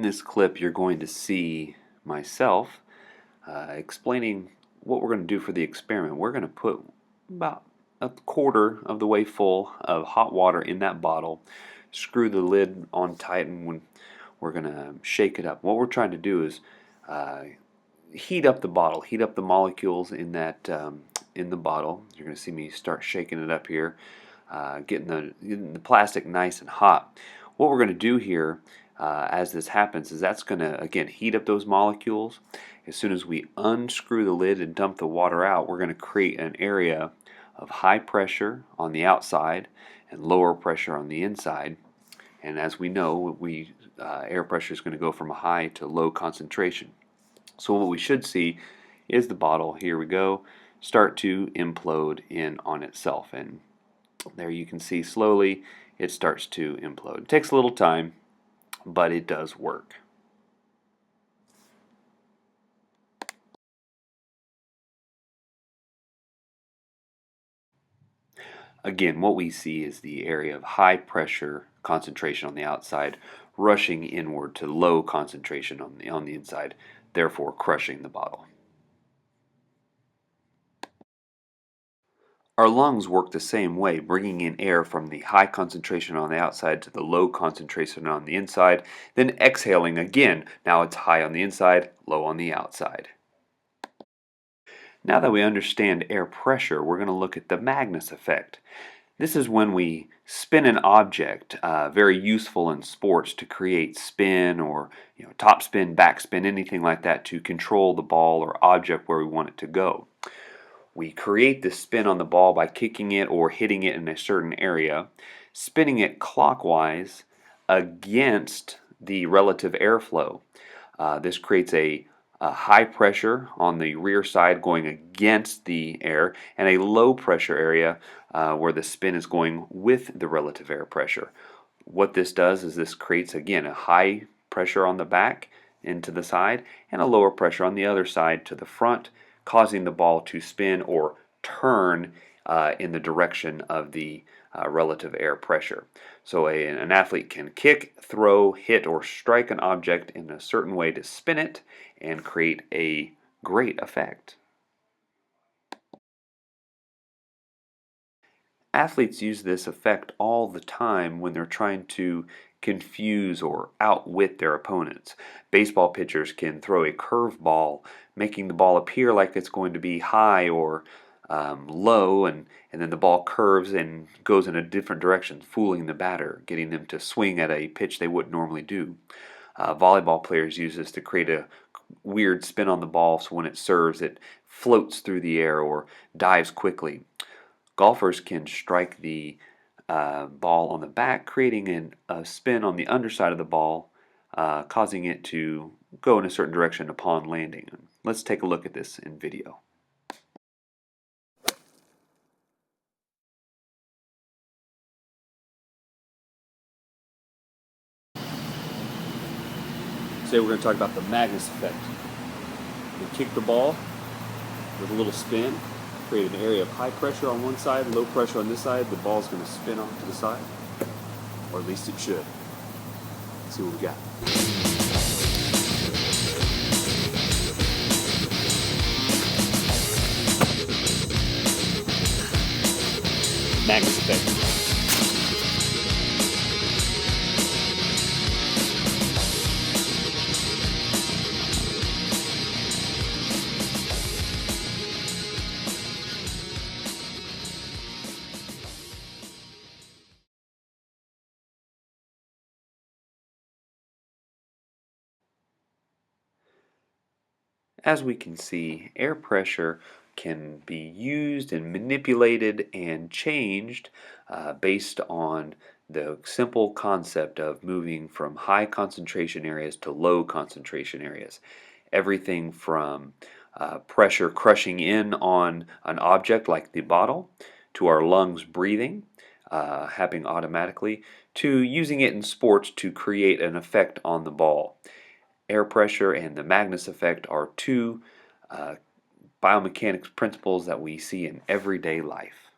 this clip you're going to see myself explaining what we're going to do for the experiment. We're going to put about a quarter of the way full of hot water in that bottle, screw the lid on tight, and when we're going to shake it up. What we're trying to do is heat up the bottle, heat up the molecules in that in the bottle. You're going to see me start shaking it up here, getting the plastic nice and hot. What we're going to do here as this happens is that's going to again heat up those molecules. As soon as we unscrew the lid and dump the water out, we're going to create an area of high pressure on the outside and lower pressure on the inside. And as we know, air pressure is going to go from a high to low concentration. So what we should see is the bottle, here we go, start to implode in on itself. And there you can see slowly it starts to implode. It takes a little time, but it does work. Again, what we see is the area of high pressure concentration on the outside rushing inward to low concentration on the inside, therefore crushing the bottle. Our lungs work the same way, bringing in air from the high concentration on the outside to the low concentration on the inside, then exhaling again. Now it's high on the inside, low on the outside. Now that we understand air pressure, we're going to look at the Magnus effect. This is when we spin an object, very useful in sports to create spin or top spin, back spin, anything like that to control the ball or object where we want it to go. We create the spin on the ball by kicking it or hitting it in a certain area, spinning it clockwise against the relative airflow. This creates a high pressure on the rear side going against the air and a low pressure area where the spin is going with the relative air pressure. What this does is this creates again a high pressure on the back into the side and a lower pressure on the other side to the front, causing the ball to spin or turn in the direction of the relative air pressure. So an athlete can kick, throw, hit, or strike an object in a certain way to spin it and create a great effect. Athletes use this effect all the time when they're trying to confuse or outwit their opponents. Baseball pitchers can throw a curveball, making the ball appear like it's going to be high or low, and then the ball curves and goes in a different direction, fooling the batter, getting them to swing at a pitch they wouldn't normally do. Volleyball players use this to create a weird spin on the ball, so when it serves, it floats through the air or dives quickly. Golfers can strike the ball on the back, creating a spin on the underside of the ball, causing it to go in a certain direction upon landing. Let's take a look at this in video. Today we're going to talk about the Magnus effect. We kick the ball with a little spin, create an area of high pressure on one side, low pressure on this side. The ball's going to spin off to the side, or at least it should. Let's see what we got. Magnus effect. As we can see, air pressure can be used and manipulated and changed based on the simple concept of moving from high concentration areas to low concentration areas. Everything from pressure crushing in on an object like the bottle, to our lungs breathing, happening automatically, to using it in sports to create an effect on the ball. Air pressure and the Magnus effect are two biomechanics principles that we see in everyday life.